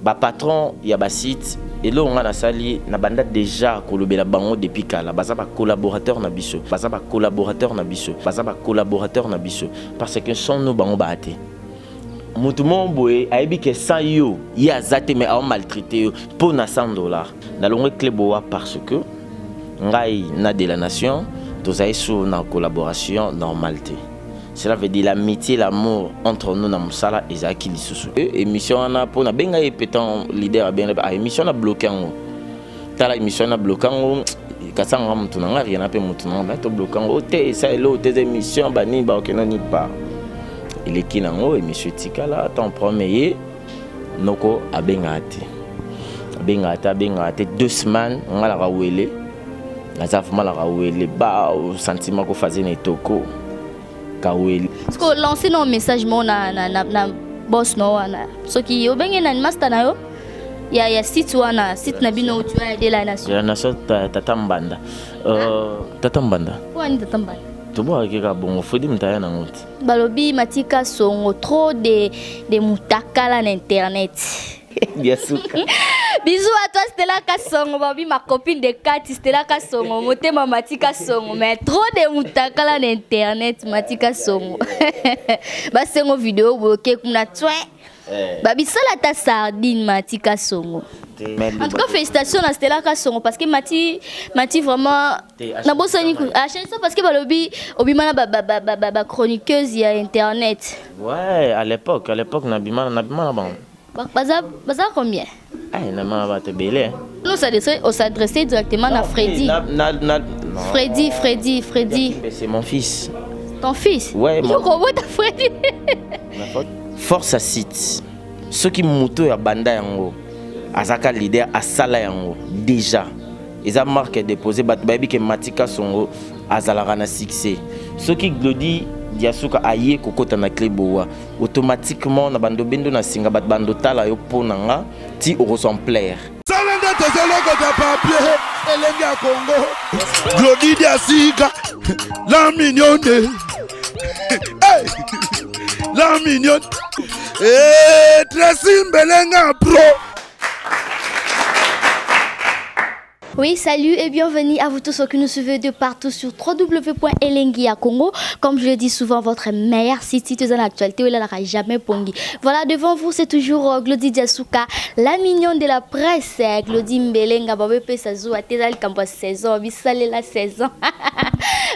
ba patron ya ba site et là on a sali na banda déjà kolobela bango depuis kala baza ba collaborateur na biso baza ba collaborateur na biso baza ba collaborateur na biso parce que sans nous bango baate mutu mon boye aibi que sans yo ya zate mais a maltraité pour na $100 na longue Cléboa parce que ngai na de la nation tous ay sur na collaboration normalité. Cela veut dire l'amitié, l'amour entre nous dans Moussala et Zaki Lissousou. Émission on a pour na benga pétant leader ben émission na bloqué en haut. Tala émission na bloqué en haut. Kasanga mutunanga rien appelé mutunanga mais to bloqué en haut. Té ça là tes émissions bani ba okena ni pas. Il est qui nango émission tikala temps premier noko abengati. Abengati 2 semaines on a la rawele. Na za vraiment la rawele ba au sentiment ko faisait ne toko. Est-ce que lancer un message na boss no wana so ki obenge na master na yo ya site wana site na bino tu as aider la nation. La nation tatambanda. Tatambanda. Wani tatambanda. To bo akika bongo fodi mtaya na ngoti. Balobi matika songo trop de mutakala na internet. Bien sûr. Bisous à toi Stella Kassongo, babi ma copine de Kati Stella Kassongo, motema Matika Songo, mais trop de mutakala na internet Matika Songo. Ba sengo vidéo bloqué kuna twa. Babi sala ta sardine Matika Songo. En tout cas félicitations à Stella Kassongo parce que Mati vraiment na bosani ku a chanson parce que balobi obimana ba chroniqueuse ya internet. Ouais, à l'époque na bimana bon. Baza combien? Nous s'adressait directement à Freddy. Freddy. C'est mon fils. Ton fils? Ouais. Freddy. Force à site. Ceux qui moto ya banda yango. Azaka leader à sala yango. Déjà. Ils ont marqué déposé baby que Matika Songo azalaka na succès. Ceux qui glodient Diasuka aye kokota na Cléboa automatiquement na bando bendo na singa bat bando tala yo ponanga ti au exemplaire salanda tozaloko ta papier elengi ya Congo Glody Diasuka la mignonne hey la mignonne Tracy Mbelenga pro. Oui, salut et bienvenue à vous tous ceux qui nous suivez de partout sur www.elengia Congo. Comme je le dis souvent, votre meilleur site dans l'actualité où il n'aura jamais pongi. Voilà, devant vous, c'est toujours Glody Diasuka, la mignonne de la presse. Glody Mbelenga, Babé Sazou, à Tézal Campus saison, Bissalé la saison.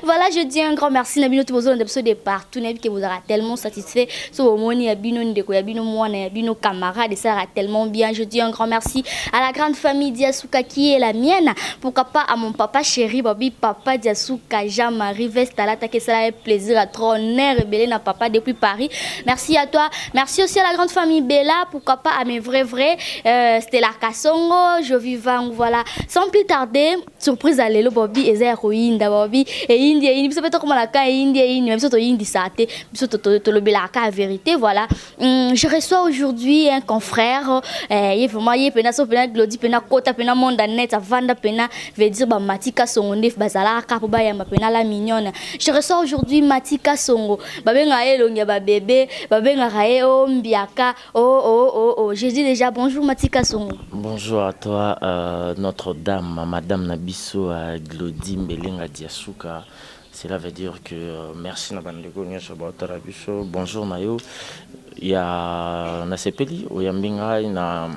Voilà, je dis un grand merci. Nabino tout besoin de partout, que vous aurez tellement satisfait. Sur Moni, Yabino Ndeko, Yabino Moana, Yabino camarade, et ça ira tellement bien. Je dis un grand merci à la grande famille Diasuka qui est la mienne. Pourquoi pas à mon papa chéri, Babi, papa Diasuka, Jean-Marie Vestalata, que ça a plaisir à trop nerf rebellé na papa depuis Paris. Merci à toi. Merci aussi à la grande famille Bella. Pourquoi pas à mes vrais, Stella Kassongo, Jovivang, voilà. Sans plus tarder, surprise à l'élo, Babi, et héroïne, Babi, et India, il me comment la cas, India, même si tu Indi Sate, tu le Belaka, vérité, voilà. Je reçois aujourd'hui un confrère, il est vraiment, il est penaso, pena Glody, pena Kota, pena Mondanet, Vanda pena veut dire ba Matika Songo ndef bazala kapo ba ya pena la mignonne. Je reçois aujourd'hui Matika Songo. Ba benga elongia ba bébé, ba benga rae o mbiaka. Oh. Je dis déjà bonjour Matika Songo. Bonjour à toi Notre-Dame, madame Nabiso Glody Mbelenga Diasuka. Cela veut dire que merci na bandeko nyosho ba Tarabiso. Bonjour nayo. Ya na sepeli o yambinga na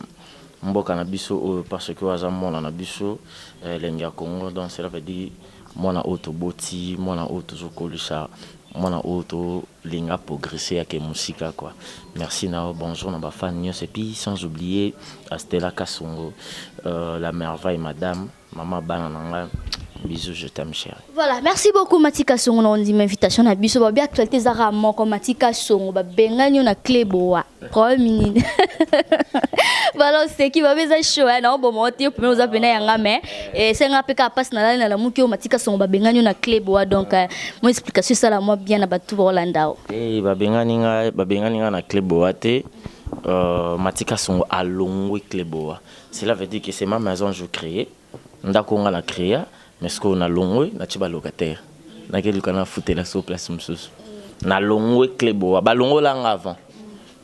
mboka na biso parce que waza mona na biso lenga Congo donc cela veut dire mona auto boti mona auto zokolisha mona auto linga progresser avec musique quoi. Merci na bonjour na ba fan nyos et puis sans oublier Stella Kassongo la merveille madame maman banana. Bisous, je t'aime chérie. Voilà, merci beaucoup Matika Songo. On dit invitation à biso ba bien actualité zara mon comme Matika Songo ba benganyo na Cléboa. Promis. Voilà, c'est qui va besoin chaud non bon monter pour nous appeler yanga mais et c'est un peu capable na la muki Matika Songo ba benganyo na Cléboa donc mon explication ça la moi bien na batu Rolanda. Ba benganyo na Cléboa te Matika Songo a longwe Cléboa. Cela veut dire que c'est ma maison je créé. Ndako nga la créé. Mais ce qu'on a longé, na chiba locataire. Na quel qu'on a foutu la sous place moussous. Na longé Cléboa. Ba longo lang avant.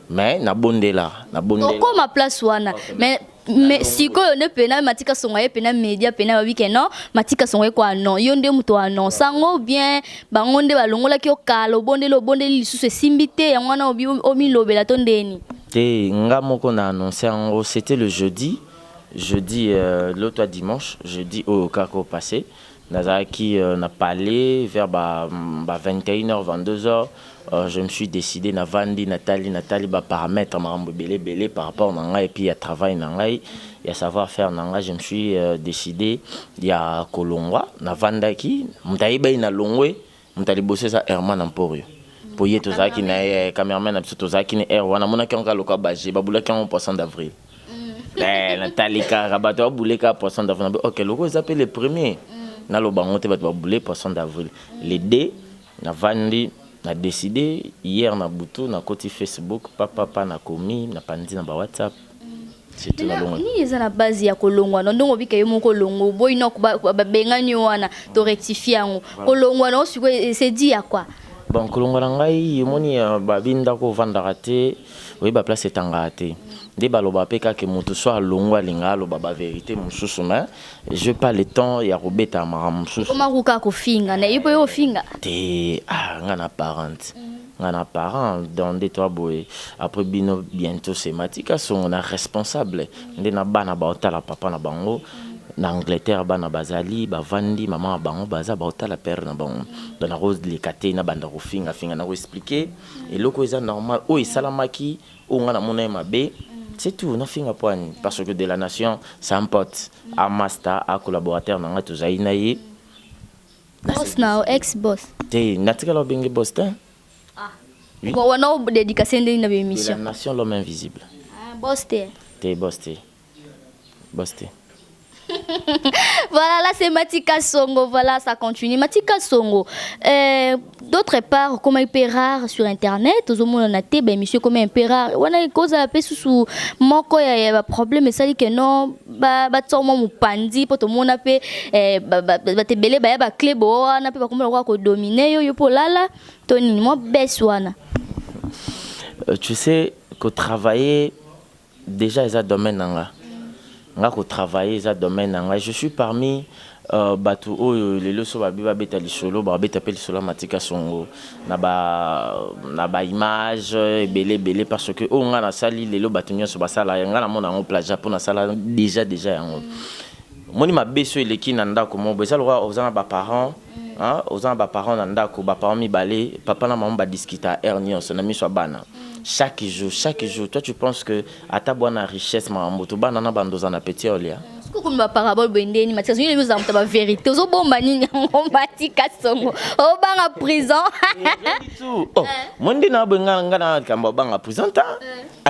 mais na bondela Pourquoi ma place wana mais si ko ne pena matika songa pena media pena weekend non matika songa kwa non yonde muto anon sango bien bangonde balongola ki okalo bonde lisusu simbite ya mwana omi lobela tondeni te nga moko na annoncé en c'était le jeudi l'autre dimanche jeudi au kako passé nazaki na parlé vers 21h 22h je me suis décidé na vandi Nathalie ba paramètres marambo belé par rapport na ngai et puis à travail na ngai et à savoir faire na ngai je me suis décidé ya kolongwa na vandaki mutaiba ina longwe mutali bosser ça Herman Emporio poye tozaki na cameraman na biso tozaki ni wana mona kanka loka baje babula 40% d'avril Nathalie Karabato boulé 40% d'avril OK loko ils appellent les premiers na lo bango te bato boulé 40% d'avril les deux na vandi na décidé hier na butu na côté Facebook papa na komi na pandi na ba WhatsApp c'est tout la longue ni eza na base ya kolongwa ndongo bika yo moko longo boy no ba bengani wana to rectifier ngo kolongwa no siko c'est dit à quoi bon kolongwa ngai yomoni ba binda ko vanda te oui ba place etanga te de baloba peka ke mutu so alongwa lingalo baba vérité mususu mais je pas le temps ya robeta mara mususu comment ruka ko finga na ipo yo finga te ngana parent dans des trois boy après bino bientôt c'est matika son na responsable ndena bana ba otala papa na bango na Angleterre bana bazali ba vandi maman bango baza ba otala père na bango dans la rose délicate na banda ko finga na ko expliquer et loko eza normal o isalamaki o ngana mona mabe. C'est tout, non finga point parce que de la nation, c'est un pote, un master, un collaborateur, non tout ça inaye. Boss now, ex-boss. T'es naturel bien boss t'es. Ah. Oui. Bon, on a dédicace de une émission. De la nation l'homme invisible. Ah, boss t'es. T'es boss t'es. Voilà, là c'est Matika Songo, voilà, ça continue. Matika Songo. D'autre part, comme il est rare sur internet, aux hommes on a été, ben monsieur comme un peu rare. On a une cause à la paix sous mon quoi il y a un problème, mais ça dit que non, bah tout le monde pandi, pour tout le monde a fait, te belé, bah clé bo, on a fait pas comme le roi qu'on dominer, yo pour là, Tony, moi baisse wana. Tu sais que travailler déjà ils a domaine là. Nga ko travailler za domaine nga je suis parmi batu o les leso ba biba beta lisolo ba beta pel solo Matika Songo na ba image belé parce que o nga na sali lelo batu nyonso ba sala nga na mona en plage pour na sala déjà yango moni ma beso eleki na ndako mo beza lwa ozana ba parents hein ozana ba parents na ndako ba parents mi balé papa na maman ba discuter nyonso na miso bana. Chaque jour, toi tu penses que à ta bonne richesse, ma moto, banana bandoza na petit olia. Est-ce que comme ma parabole bendeni, Matika Songo, il nous a ta vérité. Ozo bomba ni Matika Songo. O banga prison. Oh, monde na benga ngana kamba banga prison ta.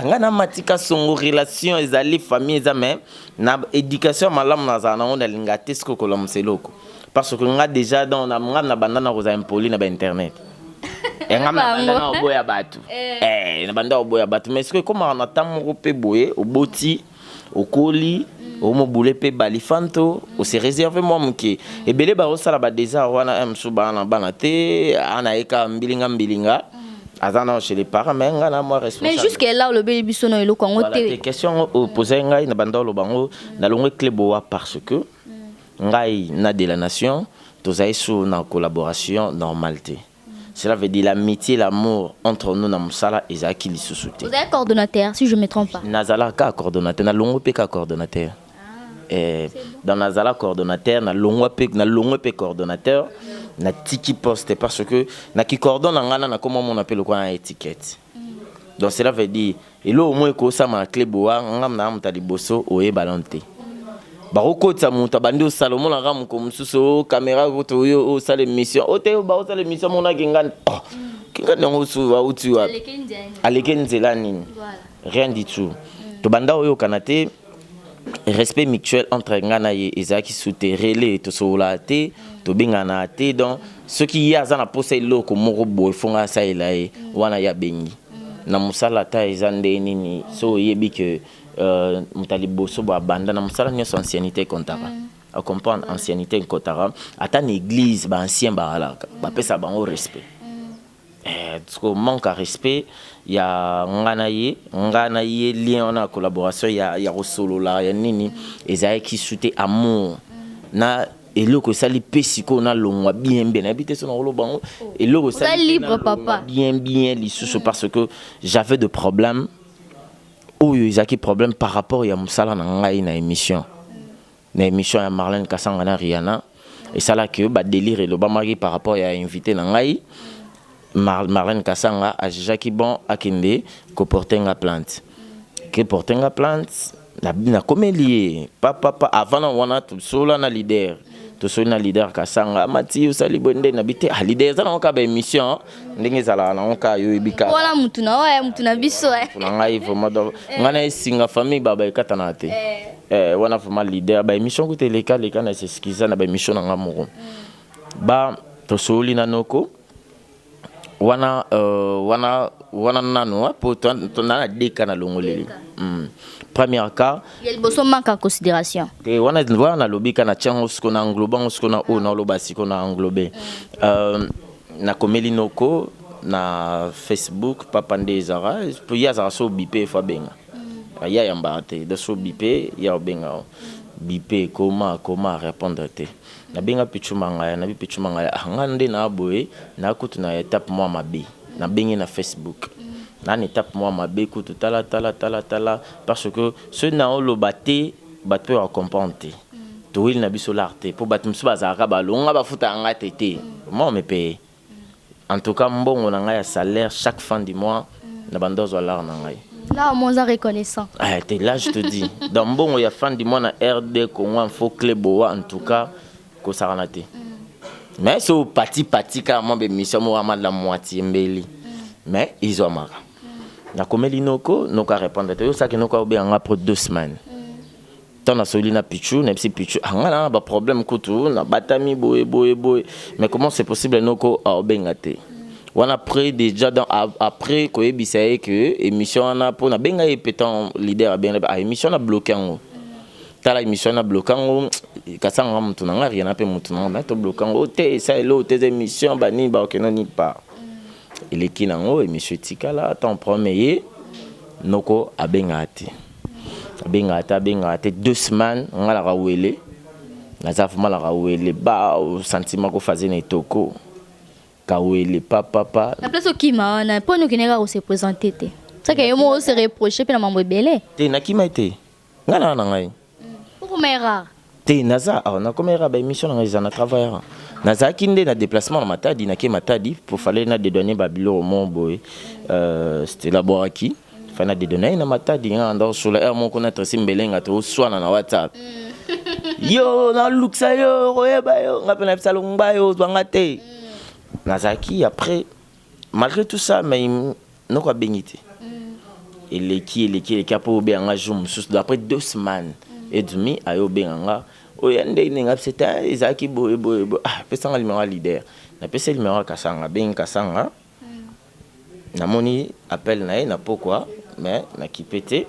Ngana Matika Songo relation ezali famille ezame na éducation malam na zana on alinga tesko kolom seloko. Parce que nga déjà dans na bandana rosa impoli na ba internet. Na boya batu na banda boya batu mais est-ce que comment on attend mon pe boye au boti au colis au mobule pe balifanto au se réserver moi mke et belé ba osala ba désert wana msu bana te ana eka mbilinga azana chez les parents mais ngana moi responsable mais jusque là le bébé bisono elo kongo te question poser ngai na banda lo bango na longwe kleboa parce que ngai na de la nation tozai sous na collaboration normalité. Cela veut dire l'amitié, l'amour entre nous dans Moussala et Zaki Lissousouté. Vous êtes coordonnateur, si je ne me trompe pas. Nazala ka coordonnateur, na longo pe ka coordonnateur. Dans Nazala coordonnateur, na longo pe coordonnateur, na tiki poste parce que na qui coordonne ngana na comment on appelle quoi étiquette. Donc cela veut dire et là au moins ko ça ma clé boa ngam na mutali bosso oye balante. Baroko tsa muta bandi Salomon la ram comme sous caméra ko yo o sale mission o te ba o sale mission mona kingan kingan ngo su wa uti wa alekenzela nini rien du tout to banda oyo kanate respect mutuel entre ngana ye ezaki souterrelé to sola te to bingana te donc ce qui y a za na posa iloko moko boy fonga sa ilae wana ya bengi na musala ta ezande nini so yebi que mutali boso ba banda na musala nyonso ancienneté kontara à comprendre ancienneté kontara ata na église ba ancien ba alaka ba pesa bango respect manque à respect, il y a nganaye lien on a collaboration, il y a Rosolo là, il y a nini, et ça qui soutient amour. Na et le que ça li pesiko na longwa bien habité son rolo bango et le que ça libre papa bien li sous parce que j'avais de problèmes ou ils a qui problème par rapport à musala na ngai na émission ya Marlène Kassanga na Rihanna et ça là que ba délire et le ba mari par rapport à invité na ngai Marlène Kassanga a Jackie bon akinde ko porter nga plainte que porter nga plainte na comédie papa avant on a tout solo na leader to so na leader Kassanga mati usali bonde na bité a leader za na ka ba émission ndenge zala na ka yo ibika wala mutuna biso na ngai vraiment do ngana singa famille baba ekatana te wana vraiment leader ba émission ko teleka leka na s'excuser na ba émission na ngamoko ba to so li na noko wana nano po to na deka na longoleli premier cas il y a besoin manque en considération et wana lobby kana tiango ce qu'on a englobé ce qu'on a on loba si qu'on a englobé na komeli noko na Facebook papa ndezara pour ya za so bipé fa benga ya yambate de so bipé ya benga bipé comment répondre te na benga pichumanga na pichumanga ngande na boye na kutu na étape moi mabe na bengi na Facebook na étape moi mabe kutu tala parce que ce na o lobaté ba peut comprendre to il na biso l'arte pour batum suba za ka ba longa ba futa nga tete moi me paye en tout cas mbongo na nga ya salaire chaque fin du mois na bandozo l'art na ngai là on est reconnaissant t'es là je te dis dans mbongo ya fin du mois na RD Congo il faut clé boa en tout cas ko saranate mais so parti car moi be mission mo ama la moitié mbeli mais ils ont marre na komeli noko répondre te ça que noko obe nga pour 2 semaines tant na solina pichu na psi pichu nga na ba problème kutu na batami boye mais comment c'est possible noko obenga te on a pris déjà dans après ko ebisaye que émission na pour na benga pétant leader bien émission na bloqué ngo tala émission na bloqué ngo Kassanga mutu na nga rien pe mutu na to bloqué ngo te ça elo tes émissions bani ba okeno ni pas il est qui nango émission tikala temps premier noko abengate 2 semaines on a la rawele na za vraiment la rawele ba au sentiment ko fazer na toko kawele papa la place qui m'a na pour nous qui n'est pas se présenter te ça que moi se reprocher pe na mambo belé te na kima te ngana na ngai pour mera te naza na komera ba émission na na travailleur naza kinde na déplacement na matadi na ke matadi pour fallait na dédonner babilo au mon boy c'était laboraki fana dédonner na matadi nganda sur la air mon connaître simbelenga to swana na WhatsApp yo na luxa yo royeba yo ngapena psalongba yo zwanga te nazaki après malgré tout ça mais noko bengité et les qui capo be nga jour sous d'après 2 semaines et demi ayo benga oyande ninga c'était ezaki boy pesa nga numéro leader na pesa numéro Kassanga ben Kassanga na moni appel na pourquoi mais na kipete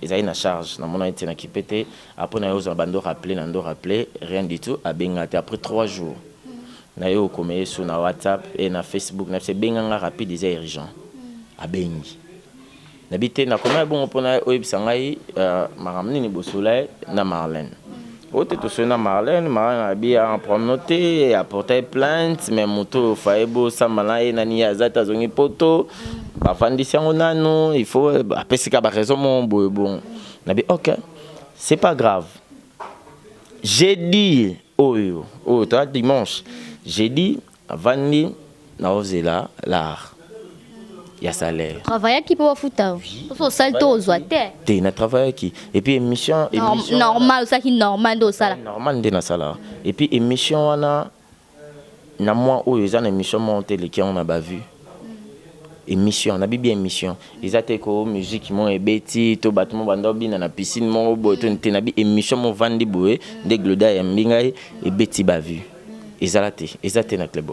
ezali na charge na mona été na kipete après na yo bando rappeler rien du tout a bengate après 3 jours na yo komé sur na WhatsApp et na Facebook na c'est benganga rapide des urgent a bengi na bité na komé bon pona oyebisa ngai maramni ni bosola na Marlène ote to sona Marlène a bien promoté a porté plainte mais moto faebo samala e nani azata zongi poto ba fandisi ngo nano il faut apesika ba raison mon bon na bi OK c'est pas grave j'ai dit toi dimanche j'ai dit avandi na ozela l'art ya salaire travailler qui peut fouta so salto ozoate te na travailler qui et puis émission normal ça qui normal do sala normal de na sala et puis émission wana na moi oyo za na émission monter les qui on a pas vu émission na bien émission ils a ko musique mon ebeti to batmo bando bina na piscine mon boto te na bi émission mon vandi boé de gloda ya mbingai ebeti ba vu ezate na club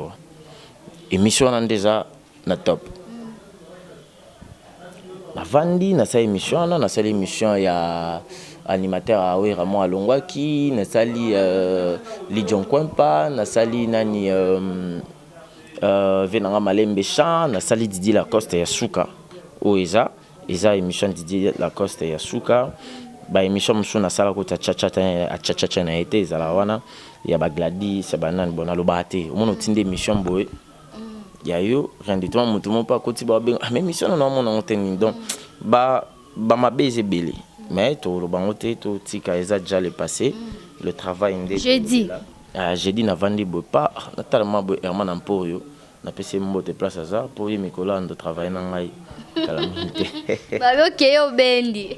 émission na déjà na top na vandi na sa émission na sa émission ya animateur a oui Ramon Alongwaki na sali Lidjon Kwempa na sali nani venanga malembe chan na sali Didier Lacoste ya suka o eza émission Didier Lacoste ya suka ba émission musu na sala ko cha na été ezala wana ya ba Gladys banane bona lobate omono tinde émission boye ya yo rien de tout mutu mo pa koti ba mais émission na mona onteni donc ba mabeze belé mais to lo bangote to tika eza déjà le passé le travail ndé jeudi na vandi boye pas natalement boye Herman Amporio na pese mbote place aza pour y Nicolas ndo travailler na ngai calamité babi okeyo bendi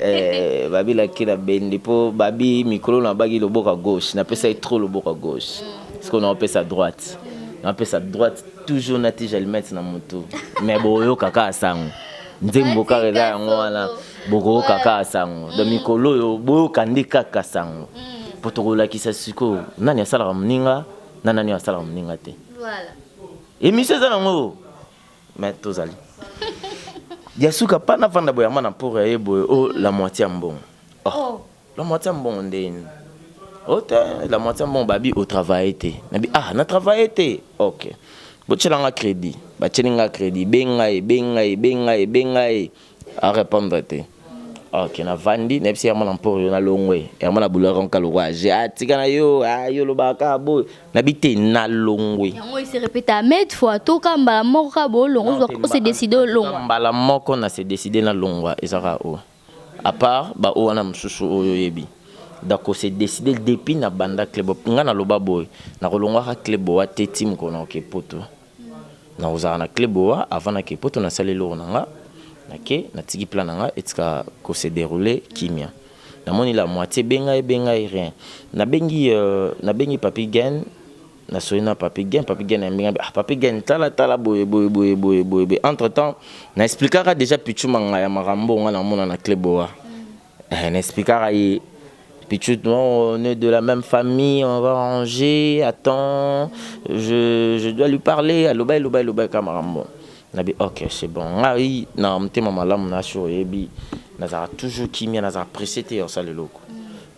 babi la kila bendi po babi micro na bagi loboka gauche na pese trop loboka gauche parce qu'on a pese à droite na pese à droite toujours na tige le mettre na moto mais boyo kaka sango nzembo ka reza yango wana boko kaka sango de micro yo boyo kandika kaka sango potokola kisa siko nani asala mninga nani asala mninga te voilà émission za nango mais tozali yasuka pana vanda boya mana pour boy la moitié mbon la moitié mbon ndeni la moitié mbon babi au travail été nabi na travail été OK bochelanga crédit bachelinga crédit bengai à répondre te OK na vandi nepsi ya mana pour na longwe ya mana bouleur en kalouage atikana yo lo baka boy nabité na longwe yango il se répète à mettre fois to kamba moko bo longo on s'est décidé longo mbala moko na s'est décidé na longwa ezaka o à part ba o na msusu oyo yebi donc on s'est décidé depuis na banda club nga na loba boy na kolongwa ka club wa team ko na ke poto na ozana na club wa avant na ke poto na salelo na nga OK na tiki plan nga etika ko se dérouler kimia na moni la moitié benga rien na bengi papi gen na soina papi gen benga papi gen tala boy entre temps na expliquera déjà pichu manga ya marambo nga na mona na kleboa na expliquera yi pichu on est de la même famille on va ranger attends je dois lui parler aloba kamarambo nabi OK c'est bon ngari na mtema malamu na sho yebi nazara toujours kimia nazara précédé en ça le loko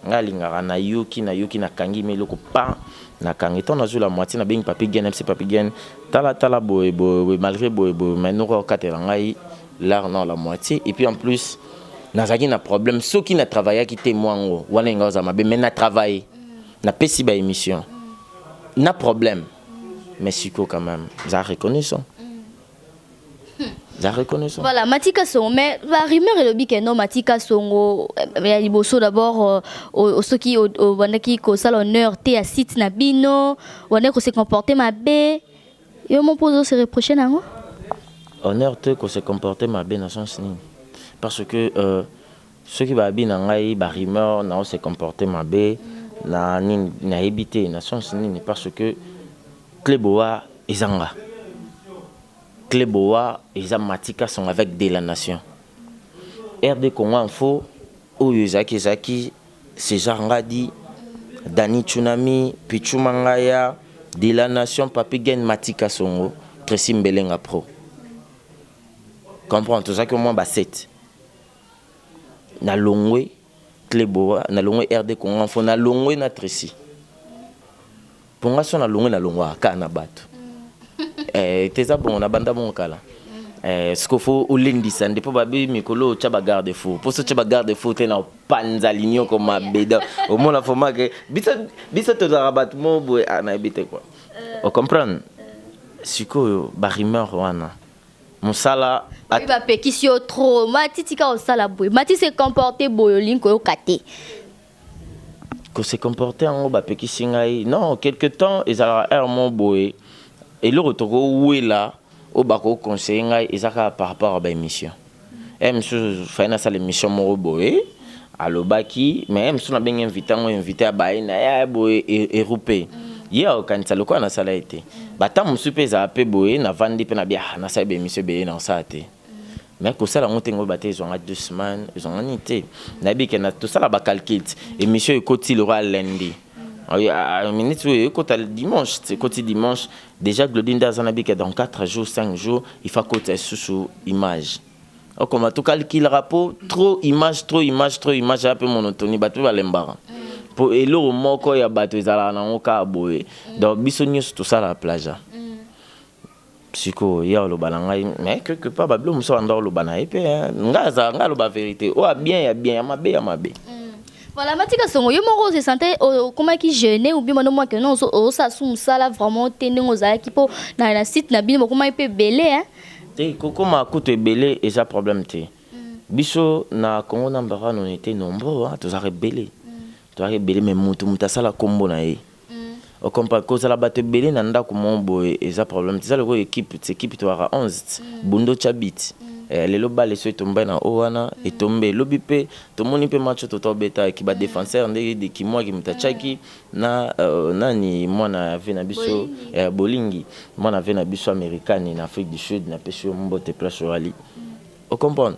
ngali ngara na yoki na kangi me loko pa na kangi ton azula moitié na bing papi gen MC papi gen tala boy malgré boy mais nous katela ngai là non la moitié et puis en plus nazaki na problème ceux qui na travaillé qui témoin wana ngaza mabe mais na travailler na pesi ba émission na problème mais siko quand même ça reconnaissant la reconnaissance. Voilà, Matika Songo, mais la rumeur est le bique non Matika Songo, mais il bosso d'abord au ceux qui au wanaki ko sal honneur té à site na bino, wanaki ko se comporter ma bé. Et mon pose se reprocher nango. Honneur té ko se comporter ma bé na sens ni. Parce que ceux qui va bien ngai ba rumeur na se comporter ma bé na ni na habité na sens ni parce que Kleboa ezanga. Kleboa et Matika sont avec de la nation. RD Congo Info, Oyuzaki, Sejarangadi, Dani Tsunami, Pichu Mangaya, de la nation, Papigen Matika Songo, Tracy Mbelenga Pro. Comprends tout ça que moi, 7. Na Longwe, Kleboa, na Longwe RD Congo Info, na Longwe na Tracy. Pour moi, na Longwe na Longwa, Kanabatu. Teza bon na banda bon kala ce qu'il faut au lundi sande pour babi mikolo tchaba garde fou pour ce tchaba garde fou te na panza ligno comme ma beda au moins la format que bisa to rabat mo boy na bité quoi on comprend siko ba rumeur wana musala il va pékisio trop matitika au sala boy mati se comporter boy linko yo kate que se comporter en ba pékisingai non quelque temps ils a un mon boy. Et le retour où est là, au bako conseil, ils par rapport à l'émission. Monsieur Faina ça l'émission Moroboé, à l'obaki, mais monsieur n'a bien invité à Baïna, boé et roupé. Hier au Kanisa le quoi na ça l'a été. Bata monsieur pesa apé boé na vandi pe na bien na ça bé monsieur bé na ça té. Mais que ça la monté ngo baté ils ont 2 semaines, ils ont anité. Na bi que na tout ça la ba calcul et monsieur Koti le roi lundi. À minute côté dimanche, c'est côté dimanche. Déjà Glodinda Zanabi que dans 4 jours, 5 jours, il faut côté sous image. Comme tout calcul rapport, trop image, un peu monotonie, bateau va l'embara. Pour et l'eau moko ya bateau zala na oka boé. Donc bisognos tout ça la plage. Siko ya lo banangai mais quelque part bablo muso ando lo banaye pe ngaza ngalo ba vérité o bien ya bien ya mabe. Voilà, Matika Songo, yo moko se sentait comment qui gêné ou bien moi que non ça sous ça là vraiment tending aux équipes na site na bino comment il peut belé hein. Te koko ma kuto belé et ça problème te. Biso na Congo nambara on était nombreux hein, tous rebellés. Tous rebellés mais mutu sala kombo na ye. Au compas cause la batte belé na ndako mombo et ça problème c'est ça le équipe cette équipe tu aura 11 Bundo Chabit. Lelo bale so tomba na owana et tomber lobipe to moni pe match toto beta qui ba défenseur ndé ki moi ki mutachaki na nani mwana vena biso bolingi mwana vena biso américaine na Afrique du Sud na peso mbote place rally au comprendre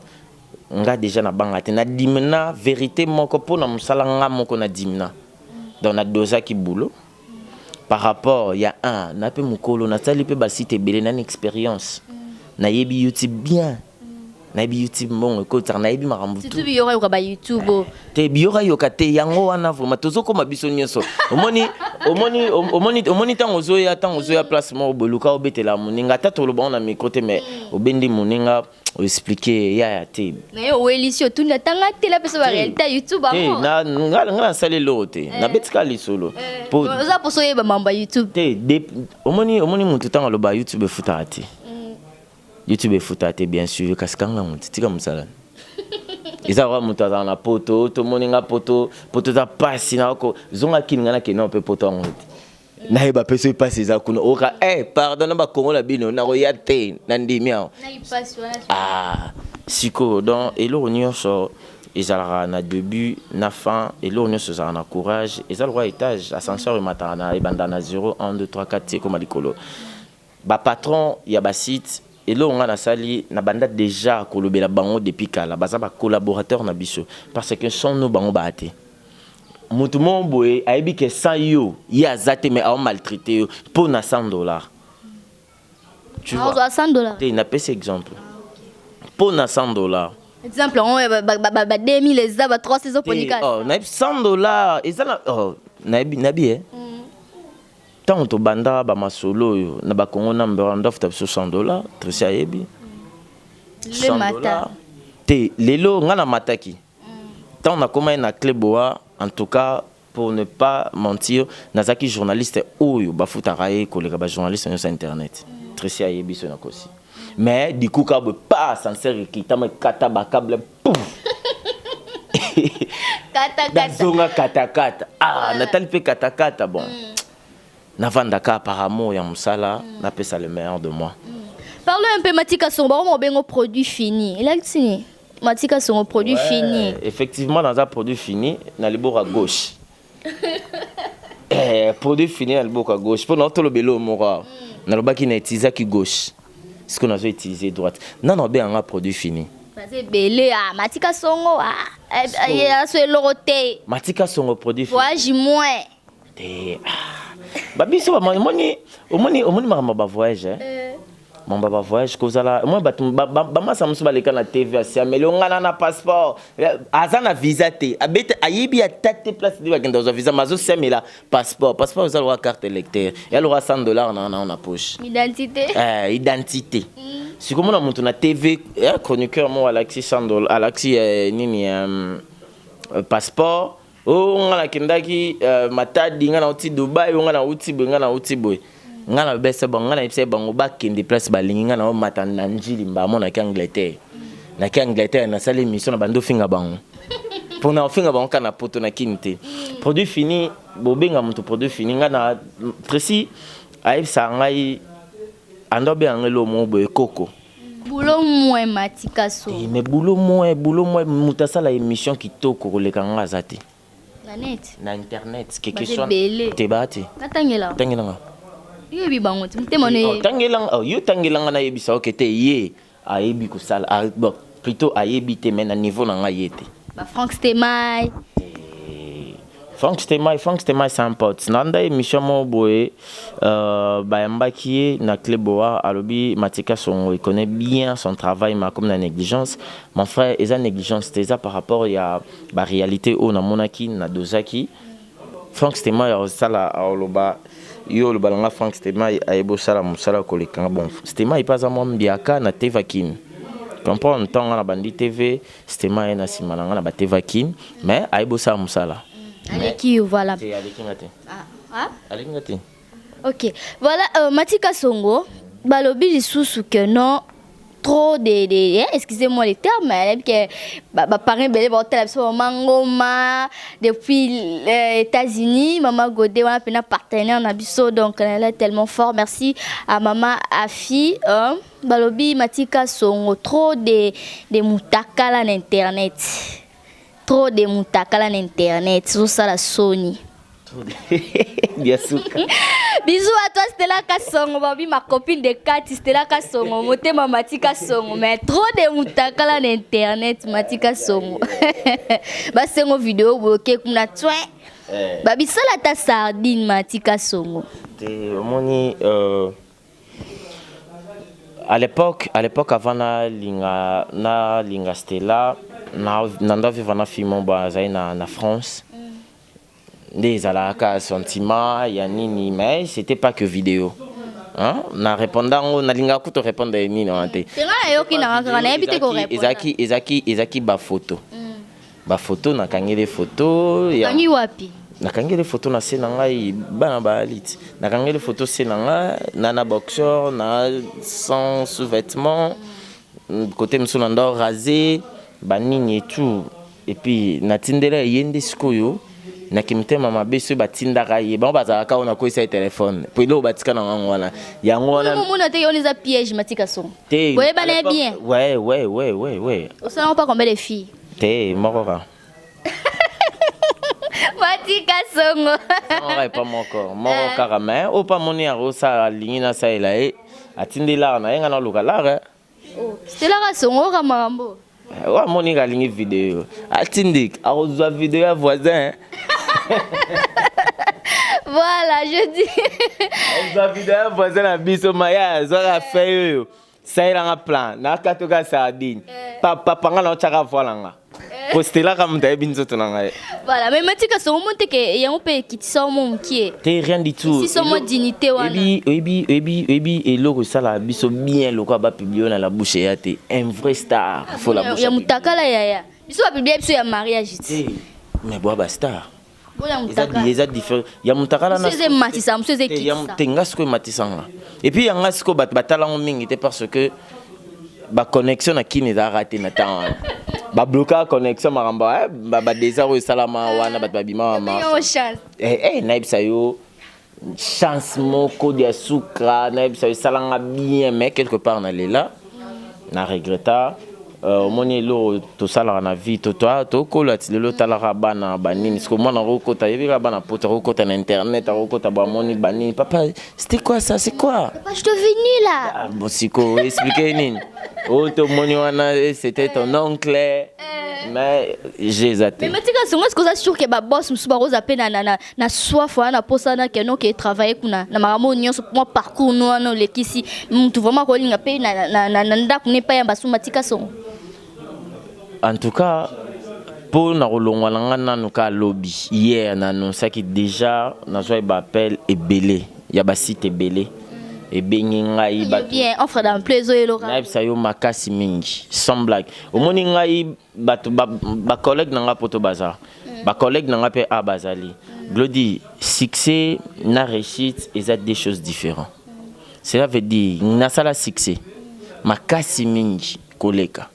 nga déjà na bangate na dimena vérité moko pona musala nga moko na dimena dans na doza ki boulot par rapport il y a un na pe mukolo na tali pe ba site belé na expérience na yebi YouTube bien na bi YouTube mon écoute na yebi makambu tout bi yora yoka ba YouTube te bi yora yoka te yango wana vraiment tozoko mabiso nyonso omoni tango zoya place mo boluka obetela moninga tato lo bona micro te mais obendi moninga expliquer ya te na yo welisio tout na tanga te la pesa ba réalité YouTube amo na ngala sale lote na betika lisolo pour ça pour soyeba mamba YouTube te omoni mutu tango lo ba YouTube futa ati YouTube futate bien sûr kaskanga mutu tika musala isa wa mutu na poto to moninga poto za pasi na ko zonga kininga na kenon pe poto ngote na eba peso pasi za kuno oka pardon ba kongo la bino na ko yate na ndimia na pasi wana siko donc elo nyonso ezalaka na début na fin elo nyonso ezalaka na courage ezalaka étage ascenseur matana ebanda na 0 1 2 3 4 comme likolo ba patron ya ba site et là on a sali na banda déjà kolobela bango depuis kala baza ba collaborateur na biso parce que son no bango baate mutu momboe aibi que sans yo ya zate mais a maltraité pour na $100 tu vois $100 tu na pese exemple pour na $100 exemple on ba 2000 les ba 300 pour nika oh na $100 et ça na bien tant to banda ba masolo yo na ba Congo number ndof ta $100 trisi ayebi le mata te lelo ngana mataki tant na koma na kleboa en tout cas pour ne pas mentir nazaki journaliste oyo ba futaka ye koleka ba journaliste sur internet trisi ayebi so na kosi mais du coup ka pas sincère qui ta me kata ba câble pouf kata natali pe kata bon Navandaka apparemment ya musala na pesa le meilleur de moi. Parlons un peu Matika Songo, on bengo produit fini. Il a dit Matika Songo produit fini. Effectivement dans un produit fini na libora gauche. Produit fini na libora gauche pour notre belo mora. Na lobaki na utiliser ki gauche. Ce qu'on a utilisé droite. Non ben un produit fini. C'est belé Matika Songo il y a ce loroté. Matika Songo produit fini. Voyage moins. Babiso omoni ma voyage mon baba voyage kozala moi ba masa musu baleka na TV asi ameli ngana na passeport azana visa te abete ayibi ya tate place de bakenda zo visa mazo semela passeport ozala carte électeur ya lo $100 na poche identité si comme on monte na TV chroniqueur mo Alexis $100 Alexis nini passeport ngana kendaki matadi ngana uti Dubai ngana uti boy ngana bese bon ngana ipse bango ba kende place balingi ngana matanda njili mba mona ki Angleterre na sale mission na bando finga bango pour na finga bango kana poto na kinite produit fini bobenga mutu produit fini ngana précis aïe sa ngai andobe angelo mo boy koko boulot moins Matika so mais boulot moins mutasala émission kitoko koleka ngazate na internet quelque chose te bati tangela yo bi bango temo ne tangela na yebisa okete ye ayebi kusala plutôt ayebi te mais na niveau na nga yete ba Frank Stemai c'est un pote nanda émission mo boye bayambaki na kleboa alobi Matika Songo il connaît bien son travail mais comme la négligence mon frère eza négligence teza par rapport ya ba réalité o na monaki na dozaki Frank Stema ya sala oloba yo le balanga Frank Stema ayebo sala musala kolekanga bon Stema ipaza mo mbiaka na Tevakin comprendre tant na bandi TV Stema ena simananga na ba Tevakin mais ayebo sala musala Aleki voilà Aleki ngati OK voilà Matika Songo balobi lisusu que non trop excusez-moi les termes mais que parrain belé botel mangoma depuis les États-Unis maman Godé on a peine partenaire na biso donc elle est tellement fort merci à maman Afi balobi Matika Songo trop de mutakala na internet trop de mutakala na internet so ça la Sony bien sûr. Bisous à toi Stella Kasongo, babi ma copine de Kati Stella Kasongo, motema Matika Songo, mais trop de mutakala na internet Matika Songo. Ba sengo vidéo bloqué kuna twa. Babi sala ta sardine Matika Songo. Moni à l'époque avant na linga Stella na ndo vivre na film na France. Des alaka sentiments ya nini mais c'était pas que vidéo hein na répondant na linga kuto répondre nini ante tenga yoki na ngana ebite ko répondre ezaki ba photo na kangele photo ya kangi wapi na kangele photo na sena ngai bana ba elite na kangele photo sena nga na boxeur na sans sous-vêtements côté msona ndo rasé ba nini et tout et puis na tindela yende skoyo na kimtema mabeso batindaka ye ba bazaka ona ko isa téléphone puis lo batika na ngwana yango wana mona te on les a piège Matika Songo ouais bana bien ouais on sait pas combien de filles te morora Matika Songo on va pas mon corps moro carame o pas moni aro sa lingina sa ela e atindela na yenga na lokala oh Stella Kasongo kamambo wa moni ga lingi vidéo atindik arozwa vidéo ya voisin voilà je dis arozwa vidéo ya voisin na biso maya zora fait ça il a plan na katoka sardine papa nga na chaka volanga postela comme t'as binzo tonanga voilà mais Matika Songo monte que yango pe kitisa mon qui t'es rien du tout si son dignité wana ebi et loko sala biso bien loko ba publier na la bouche ya te un vrai star faut la bouche ya mutakala ya biso ba publier biso ya mariage mais bois ba star bola mutakala ils a différent ya mutakala na c'est matisa c'est qui ya tenga ce que matisanga et puis yanga ce que batala mingi te parce que ba connexion na kini za raté na temps ba bloquer connexion maramba ba désert salama wana bat babima ma naib sayo chance moko dia sucra naib sayo salanga bien mais quelque part na lela na regretta moni lo to sala na vie to toi to kola ti lo tala bana banini parce que moi na rokota yebika bana poto rokota na internet rokota ba moni banini papa c'était quoi ça c'est quoi papa je te venu là bon siko expliquer nini oh to moni wana c'était ton oncle mais j'ai zaté mais Matika Songo est-ce que ça sûr que ba boss musu ba rosa pe na soif wana posana que non que travailler kuna na maramo nyonso moi parcours no no lekisi mtu vraiment ko linga pe na ndaku ne pa ya basu Matika Songo en tout cas pour na rolongwa ngana nuka lobby hier na annoncé déjà na joie ba appel ebelé ya ba site ebelé et bengingai ba bien offre dans plaisir et Laura naib sayo makasi mingi sans blague au moni ngai batu ba collègue nanga poto bazar ba collègue nanga pe a bazali glodi succès na réussite et ça des choses différentes cela veut dire na sala succès makasi mingi koleka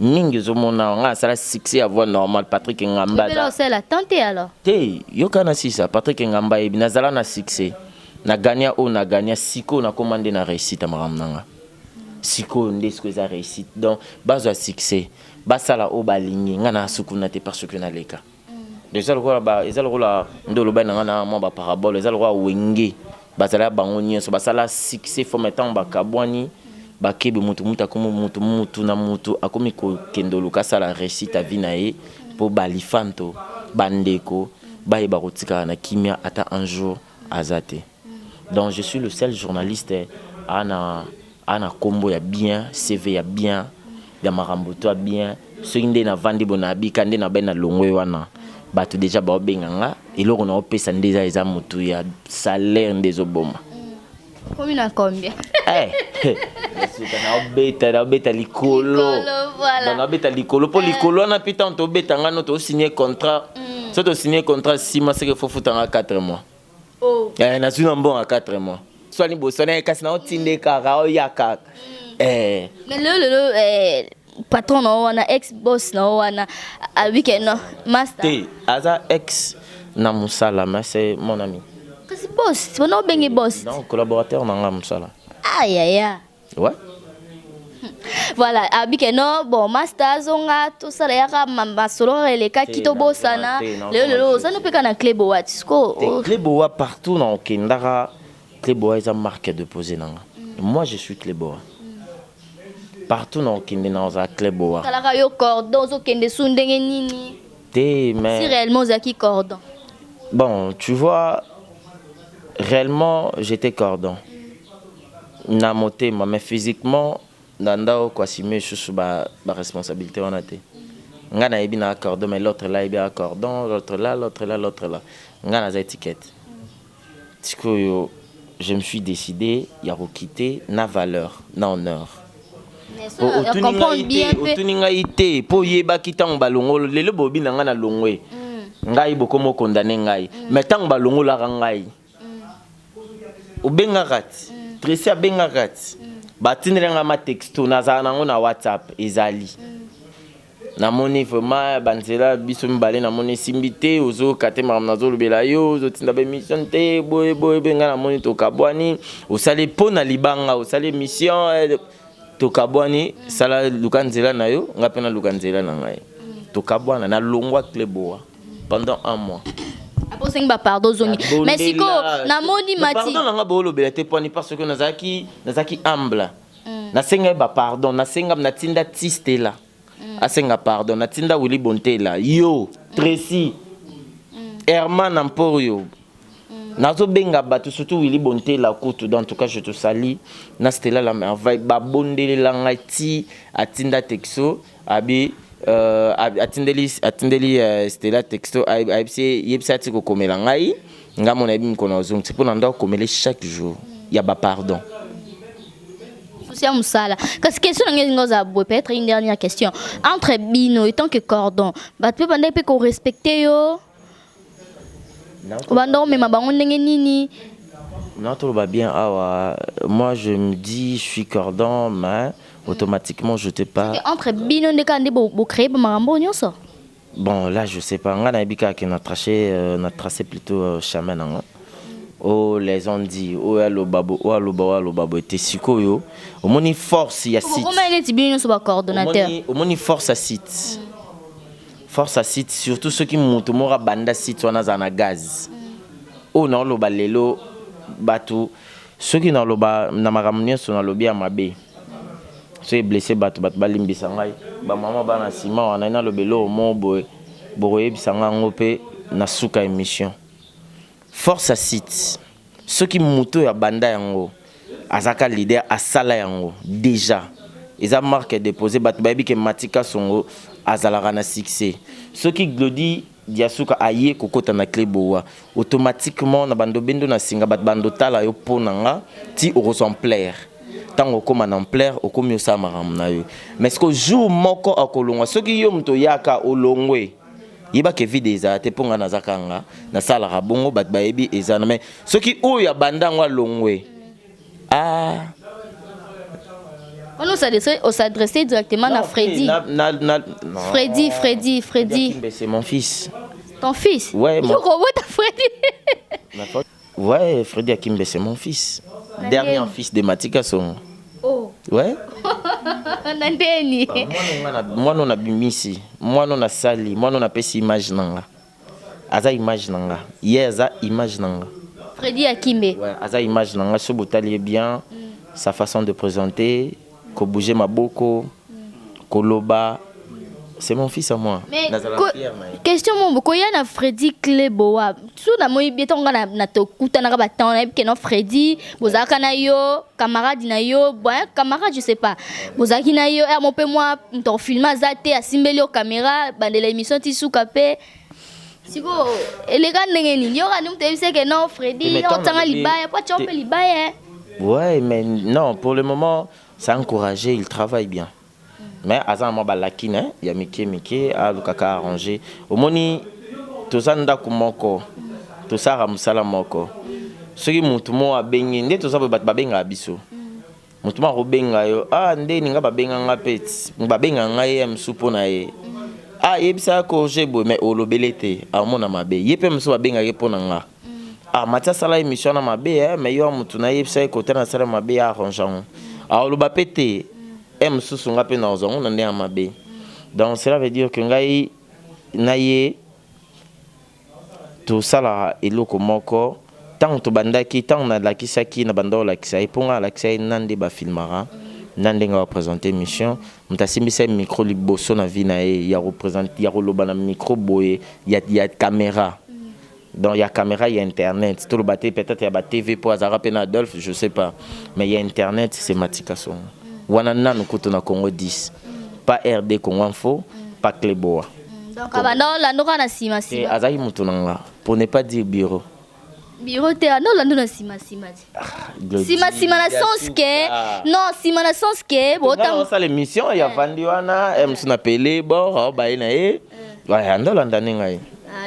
mingi zomona nga sala succès avoir normal Patrick Ngamba mais c'est la tante alors te yokana sisa Patrick Ngamba e binazala na succès na gagna o na gagna siko na commandé na réussite maramnanga siko ndesko za réussite donc bazo succès basala o balingi nga na sukuna te parce que na leka déjà le ba ezal rola ndolo ba na mo ba parabole ezal rola wenge basala bango nyonso basala succès fo metant ba kabwani ba kebe mutu akomo mutu na mutu akomi ko kendolo kasala réussite a vinae po balifanto bandeko ba yeba kotika na kimia ata un jour azate. Donc je suis le seul journaliste ana kombo ya bien CV ya bien ya maramboto ya bien so inde na vandi bonabi kande na bena longwe wana batu déjà ba benganga Et là, on a opé déjà les amoutous, il y a salaire des oboma. Combien à combien? Na obeta likolo. Voilà. Na obeta likolo. Pour likolo, on a pu tant obeta, on a signé contrat. Si tu as signé contrat 6 mois, c'est qu'il faut foutre en 4 mois. Oh. Na suis un bon à 4 mois. Soit ni bosonné, kasi na otinde kara, oyaka. Mais le patron, on a ex-boss, on a week-end, master. T, Aza ex na musala, mais c'est mon ami. Qu'est-ce que boss? On a bien boss. Non, collaborateur dans la musala. Aïe aïe aïe. Ouais. Voilà, abikeno bon master zonga to sala yaka mamba solo les ka kito bosana le ça nous peut kana clebo watsko clebo partout dans Kendara clebo est un marque de poser nanga. Moi je suis clebo. Partout dans Kendara on a clebo. Kala yo cordon zo kende sundenge nini. Mais si réellement zaki cordon. Bon, tu vois réellement j'étais cordon. Na moté mais physiquement Nanda quoi si mais sous ba responsabilité on a été. Ngana ebi na cordon mais l'autre là ebi à cordon, l'autre là. Ngana za étiquette. Tiko je me suis décidé ya quitter na valeur, na honneur. On comprend bien peu. Otuninga ité po yeba kitang balongo lelo bobi na ngana longwe. Ngai bokomo condamné ngai. Mais tang balongo la ngai. Obenga rat. Tracy abenga rat. Batinrenga ma texto nazana nango na WhatsApp ezali. Na moni vraiment banzela biso mbale na moni simbité ozo kate maram nazo lobela yo ozo tinda be mission te boy benga na moni to kabwani osale pona libanga osale mission to kabwani sala lukanzela na yo ngapena lukanzela na ngai. To kabwana na longwa kleboa pendant 1 mois. Après c'est pardon zongi. Mais siko na moni mati. Pardon nanga bolo belete poni parce que nazaki humble. Na senga ba pardon na senga na tinda tistela. Asenga pardon na tinda Willy Bontela. Yo Tracy. Herman Emporio. Nazo benga batu surtout Willy Bontela kutu dans tout cas je te salue. Na stela la merveille ba bondele la ngati atinda texo abi atindeli stela texto aibse yebsati ko komela ngai ngamo na bim kona ozong c'est pour nando komela chaque jour ya ba pardon soucia musala parce que question ngoza peut-être une dernière question entre bino et tant que cordon ba peut bande pe ko respecter yo bando mais mabango ndenge nini non tout va bien awa moi je me dis je suis cordon mais automatiquement je te pas entre bino de kande bo créer marambo nyonso. Bon là je sais pas ngana bika qui n'a tracé plutôt chemin nanga. Oh les on dit oh allo babo était sikoyo au moni force ya site. Comment est bino so ba coordonnateur? Au moni force à site. Force à site surtout ceux qui montent mora banda site wana za na gaz. Oh non lo balelo batu ceux qui na lo ba na maramunyo so na lobi ya mabe. Soyez blessé batu balimbi sangai ba mama bana sima wana na lobelo mo boye bisanga ngope na suka émission force à site ceux qui moto ya banda yango azaka leader asala yango déjà eza marque déposé batu bayebi ke matika songo azalaka na succès ceux qui glodi diasuka aye kokota na kleboa automatiquement na bando bendo na singa bat bando tala yo ponanga ti au exemplaire tango comme en ampleur au comme ça maram na yo mais ce que jour moko akolongwa soki yo mto yaka olongwe yeba ke vide za te ponga na zakanga na sala rabongo bat baebi ezana mais soki oya bandangwa longwe on s'adresser directement à Freddy. Freddy. C'est mon fils. Ton fils? Ouais. Yo robot ta Freddy. Ouais, Freddy Akimbe c'est mon fils. Dernier fils de Matika son. Oh. Ouais. Nandeni. Moi non abimisi, moi non sali, moi non apesi image nanga. Aza image nanga. Aza image nanga. Freddy Akimbe. Ouais, aza image nanga so botali bien sa façon de présenter, ko bouger maboko, koloba. C'est mon fils à moi. Mais question mon beaucoup y a na Freddy Kleboa. Tout na moi bien ton na to kuta na ba temps que non Freddy, bozaka na yo, camarade na yo, bon camarade je sais pas. Bozaki na yo, mon peu moi ton film azate asimbeli au caméra, bande l'émission ti soukape. Siko les gars n'engeni yo quand tu sais que non Freddy on tanga libaya pas tu peux libaya. Ouais, mais non, pour le moment, c'est encouragé, il travaille bien. Mais azan mo balaki né, ya mike a lukaka arrangé. Au moni tozanda kumoko. Tosara musala moko. Soki mutu mo abengi nde toza bat babenga biso. Mutu ma robenga yo nde ninga babenga nga peti. Babenga nga ye msupo na ye. Yebisa ko jebo mais olobelete amona mabe. Yepe mso babenga ye pona nga. Matia sala émission na mabe mais yo mutu na yebisa ko tena sala mabe ya arrangeant. Oloba pete msusu nga pe na ozongo na nde ya mabe. Donc cela veut dire que ngai na ye to sala eloko moko tant to bandaki tant na lakisaki na bando lakisa eponga lakisa nande ba filmara nande nga présenter mission mutasimbisa micro liboso na vie na ye ya représenter ya koloba na micro boye ya caméra. Donc il y a caméra, il y a internet. Tout le bâté peut-être il y a TV pour Azara Pena Adolphe, je sais pas. Mais il y a internet, c'est Matika Son. Wanana nous coûte na Congo 10. Pas RD Congo Info, pas Cléboa. Donc abandon la nora na sima sima. Et Azaï Moutonanga pour ne pas dire bureau. Bureau te non la nora sima sima. Sima na sens que non sima na sens que bon ça l'émission il y a Vandiwana, na Pelé bon ba ina e. Ouais, andala ndaninga.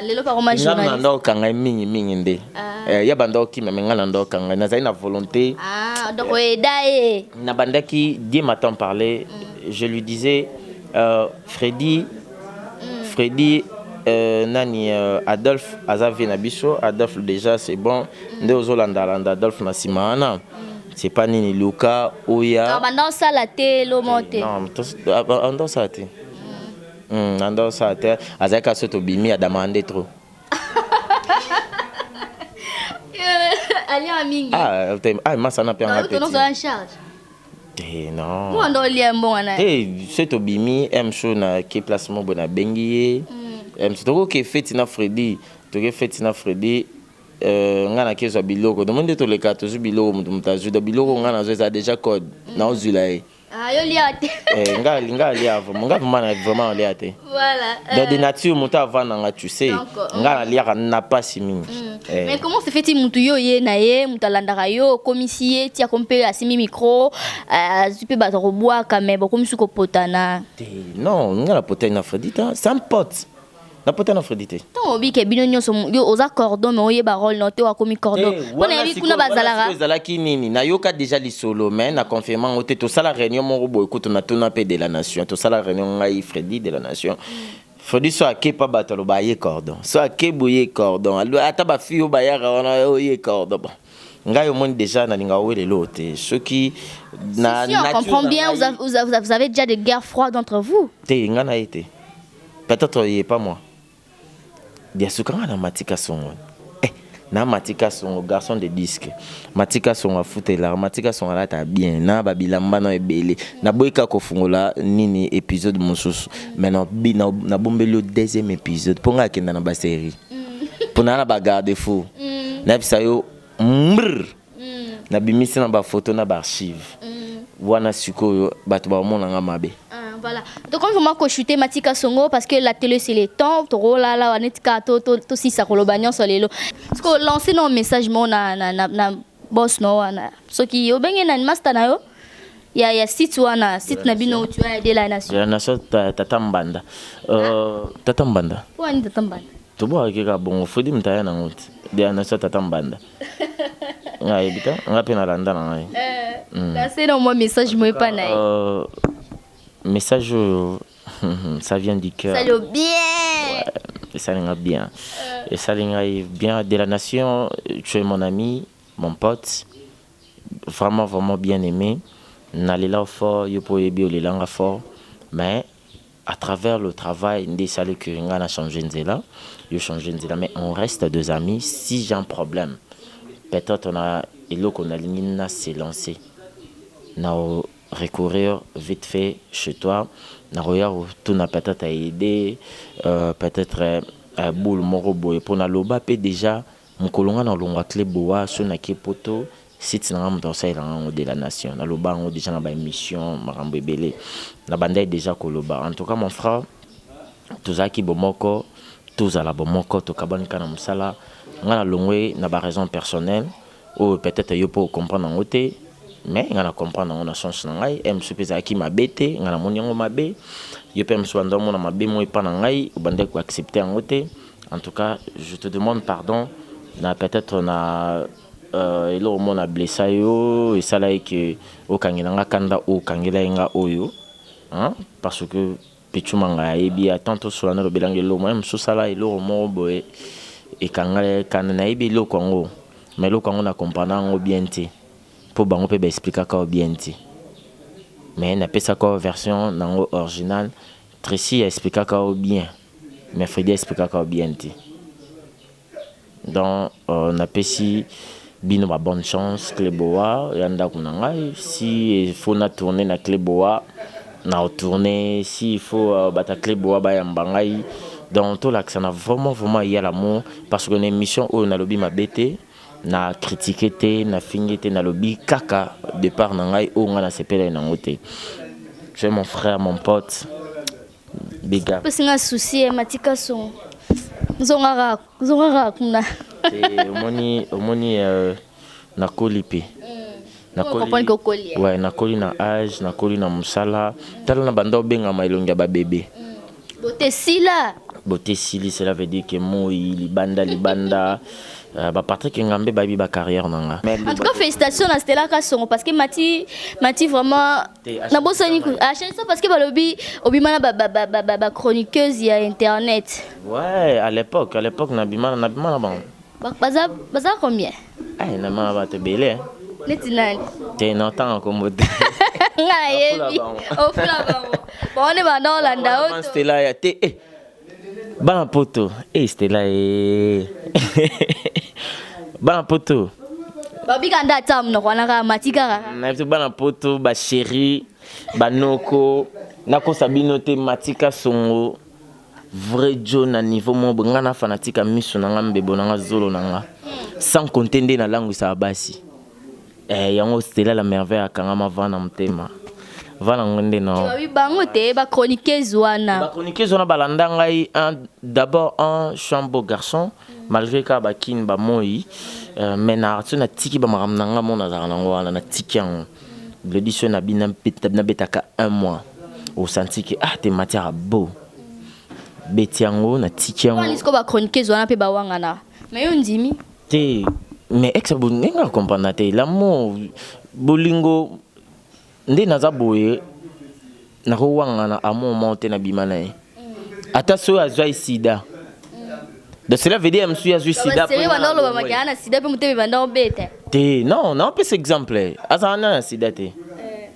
Lelo pa koma journaliste. Ngana kanga mingi nde. Ya bando ki mais ngana ndo kanga na zaina volonté. Donc dae. Na bandaki Dieu m'attend parler, je lui disais Freddy nani Adolphe Azavi na biso, Adolphe déjà c'est bon, nde ozolanda Adolphe na simana. C'est pas nini Luka Oya. Abandon ça la té lo monte. Non, andon ça té. Andon ça té azaka soto bimi a demandé trop. Ali amingi. Massa na pe ngapeti. Non, en charge. Non. Moi ndo li mbon na. Soto bimi show na ki placement bona bengiye. To ko feti na Freddy, to ke feti na Freddy ngana kezo biloko. Demande to le kato zu biloko mutazu da biloko ngana zo za déjà code na ozula yo liate. Nga liave, nga vraiment liate. Voilà. De nature muta avant nga tu sais. Nga liaka na pas si mingi. Mais comment se fait-il mutu yo ye na ye mutalandaka yo komisier ti akompe asimi micro zupe ba roboa kamé bokomisu ko potana. Non, nga la potana Fredita, c'est un pote. Na potana Fredité. Tant obi ke bino nyonso yo oza cordon mais oye ba rôle noté wa komi cordon. Pona yebi kuna bazalara. Bazalaki nini na yoka déjà li solo mais na confirmant oté to sala réunion mon robo écoute na tona pe de la nation. To sala réunion ngai Freddy de la nation. Freddy so akepa batalo ba ye cordon. So akeboye cordon. Ata ba fio ba ya ona oye cordon. Ngai au monde déjà na linga wele loté. Ce qui na si on comprend bien vous avez déjà des guerres froides entre vous. Té ngana été. Peut-être il est pas moi. Dia sukanga na Matika Songo. Na Matika Songo garçon de disque. Matika Songo foute la Matika Songo la ta bien na babilamba na ebele. Na boyka ko fungola nini épisode mosusu. Maintenant na bombelo deuxième épisode pour nga kenda na ba série. Pour na ba garde fou. Na bisa yo na bimisi na ba photo na ba archive. Wana sikoyo batu ba mona nga mabe. Voilà. Donc on vraiment ko shooter Matika Songo parce que la télé c'est les temps to là on est to si ça kolobanya sur les lots. Parce que lancer nos message mon na boss no na so ki yo benge na master na yo ya site wana site na bino tu as aider la nation. La nation tatambanda. Tatambanda. Wani tatambanda. To bo akika bon fodi mtaya na ngote. De nation tatambanda. Ngai bita ngapi na landa na ngai. Là c'est non moi message moi pas na. Message, ça vient du cœur. Ça le bien. Ouais, ça l'est bien. Et ça l'est bien de la nation. Tu es mon ami, mon pote. Vraiment, vraiment bien aimé. N'allez là fort, yo pour yébi les langues fort. Mais à travers le travail, des salles que on a changé nzela, yo changé nzela. Mais on reste deux amis. Si j'ai un problème, peut-être on a et l'eau qu'on a l'imina s'est lancé. Now recourir vite fait chez toi, tout n'a peut-être aidé, peut-être boule morobo et pour na loba pe déjà mon colonga na longa clé boa so na kepoto site na ngam dans ça de la nation na loba on déjà na ba émission marambo ebele na banda déjà koloba. En tout cas mon frère tozaki bomoko tous à la bomoko to kabani kana musala ngana longwe na ba raison personnelle ou peut-être yo pour comprendre en côté mais ngana comprendre on a chance na ngai em supeza ki mabete ngana monyango mabe yo pe mswanda mona mabe mo ipana ngai ubande ko accepter en côté. En tout cas, je te demande pardon na peut-être na elo mon a blessé yo et ça là que o kangela kanda o kangela nga oyo hein parce que Pichumanga ebi atento sur la belange lo même sous sala et lo mo boy et kangale kanana ebi lo kongo mais lo kongo na comprendre bien ti pour bango pe expliquer ka bien ti mais na pesa ko version nango original Tracy expliquer ka bien mais Freddy expliquer ka bien ti donc na pesi bino ba bonne chance Cleboa yanda kunanga si il faut na tourner na Cleboa na retourner s'il faut batacler bois bayambangai dans tout là que ça n'a vraiment y a l'amour parce que une émission où on a lobby ma bête na critiqué té na fingé na lobby kaka de par nangai où on a sepelé na ngoté tu es mon frère mon pote big up parce que souci matika son zongara kuna omoni na kolipe ouais, nakoli na âge, nakoli na musala. Tala na banda obenga mailonga ba bébé. Beauté sila. Beauté sili, cela veut dire que moi libanda ba Patrick Ngambe ba bi ba carrière nanga. En tout cas félicitations à Stella Kasongo parce que Mati vraiment na bosani ku a chaque parce que balobi obimana ba chroniqueuse ya internet. Ouais, à l'époque na bimana bon. Baza combien? Eh na ma ba te belé. Netinani. T'es n'entends comme modèle. Ngayebi. Ofula bango. Bone ba na Holanda auto. Stella ya te Bana poto. Stella Bana poto. Babi kanda tam no kwana ka matika. Na to bana poto ba chéri ba noko nako sabino te matika songo vrai Joe na niveau mo ngana fanatique miso na ngambe bonanga zolo nanga sans contender na langue sa basi. Yango Stella la merveille akangama vana mtema vana ngende no babi bango te ba chroniqueuse wana balanda ngai d'abord un chambeau garçon malgré ka ba kin ba moi mais na tuna tiki ba maramnanga mona za nango wana na tiki yango le diso na bina na betaka 1 mois au senti que te matière beau betiango na tiki yango wani sko ba chroniqueuse wana pe ba wangana mais yo ndimi te mais ex-bo nenga comprendre te l'amour bolingo ndé naza boye na ko wanga na amour monte na bimana ata so azwa sida de cela veut dire monsieur azwa sida c'est vrai bandolo ba makana sida pe mutebe bandao bete te non peut cet exemple azana sida te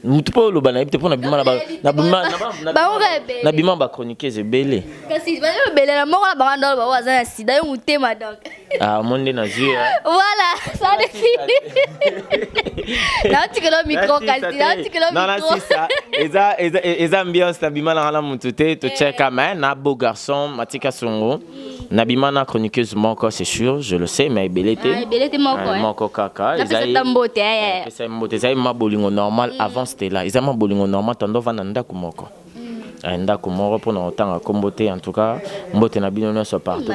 mutupo lo bana peut pour na bimana na bimana ba chroniqueuse belé kasi ba belé na moko ba bandolo ba azana sida yo mutema donc monde na jeu voilà ça défini là tu que le micro kasi là tu que le micro non c'est ça eza ambiance na bimana la mutute to check na beau garçon matika songo na bimana chroniqueuse moko c'est sûr je le sais mais belete moko kaka c'est mbote ça ma bolingo normal avant c'était là ils ma bolingo normal tando vana ndako moko ndako moko pour na otanga kombote en tout cas mbote na bino nyonso partout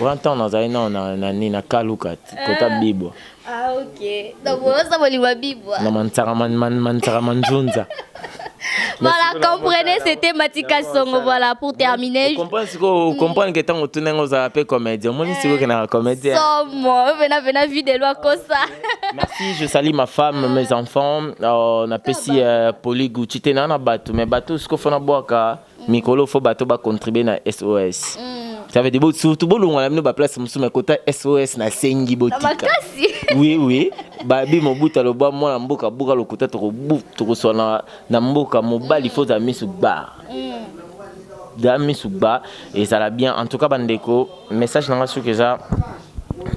Wantan na zaina na nina kaluka kota bibwa. Ah ok. Donc ça va lui bibwa. Na mantara manzunza. Voilà, comprenez c'était Matika Songo voilà pour terminer. Comprendre que tant que tu n'es pas un comédien, moi je suis un comédien. Moi, venez vu des lois comme ça. Merci, je salue ma femme, mes enfants. On a pesi Poliguchi te na bateau mais bateau ce qu'on fait na boaka mikolo faut bateau ba contribuer na SOS. Ça veut dire surtout bon on a mis ba place musu kota SOS na sengi botika. Oui babi mobuta lo ba mwana mboka buka lokuta to sona na mboka mobali faut za misu ba. Dami suba et ça l'a bien en tout cas bandeko message nanga sur que ça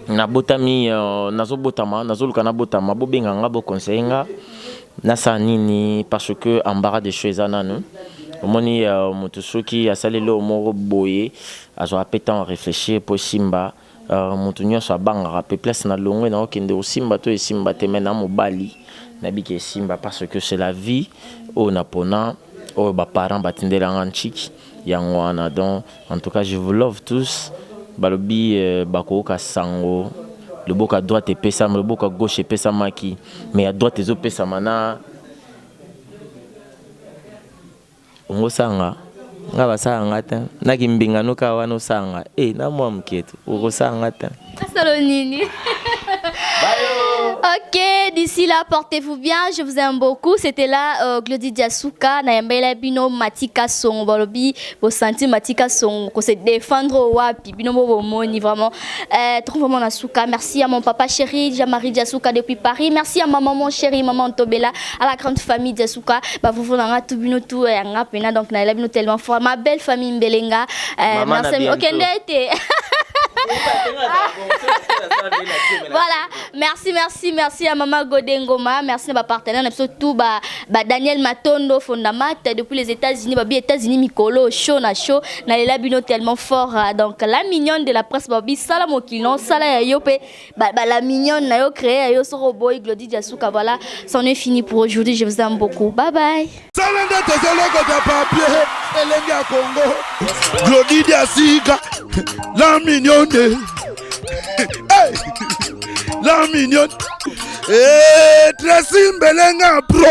na botami nazo botama nazo lukana botama bo benganga bo conseiller na sa nini parce que embarras de choses ananu omoni moto soki asalelo moro boye azo apeta réfléchir pour simba moto nyonso abanga pe place na longwe na okende o simba to simba te mena mobali na bike simba parce que c'est la vie au napona o ba parents batindela ngantiki Yangwana. Donc, en tout cas, je vous love tous. Balobi, Bako Sango. Le bok à droite est Pessam, le bok à gauche est Pessamaki. Mais à droite, les autres Pessamana. On sanga. Nga basanga ta. Naki mbinga no kawa no sanga. Na mwa mketu. Uko sanga ta. Salonini. Ok, d'ici là, portez-vous bien, je vous aime beaucoup. C'était là Glody Diasuka, Nayambela Bino Matika Son, Bolobi, vos sentis Matika Son, qu'on se défendre au wapi, Bino Moni, vraiment. Trop vraiment Nasuka. Merci à mon papa chéri, Jean-Marie Diasuka depuis Paris. Merci à ma maman chérie, maman Tobela, à la grande famille Diasuka. Bah, vous voulez tout Bino tout, donc Nayambela Bino tellement fort. Ma belle famille Mbelenga. Merci, ok, n'était. Voilà, merci à Maman Godengoma, merci à ma partenaire, surtout Daniel Matondo Fondamat depuis les États-Unis, États-Unis Mikolo, show na Labino tellement fort, donc la mignonne de la presse Babi, Salamo Kilon, Sala Yope, la mignonne na yo créé, yo soro boy, Glody Diasuka, voilà, c'en est fini pour aujourd'hui, je vous aime beaucoup, bye bye. Glody Diasuka, la mignonne. Hey, la mignonne. Tracy Mbelenga, bro.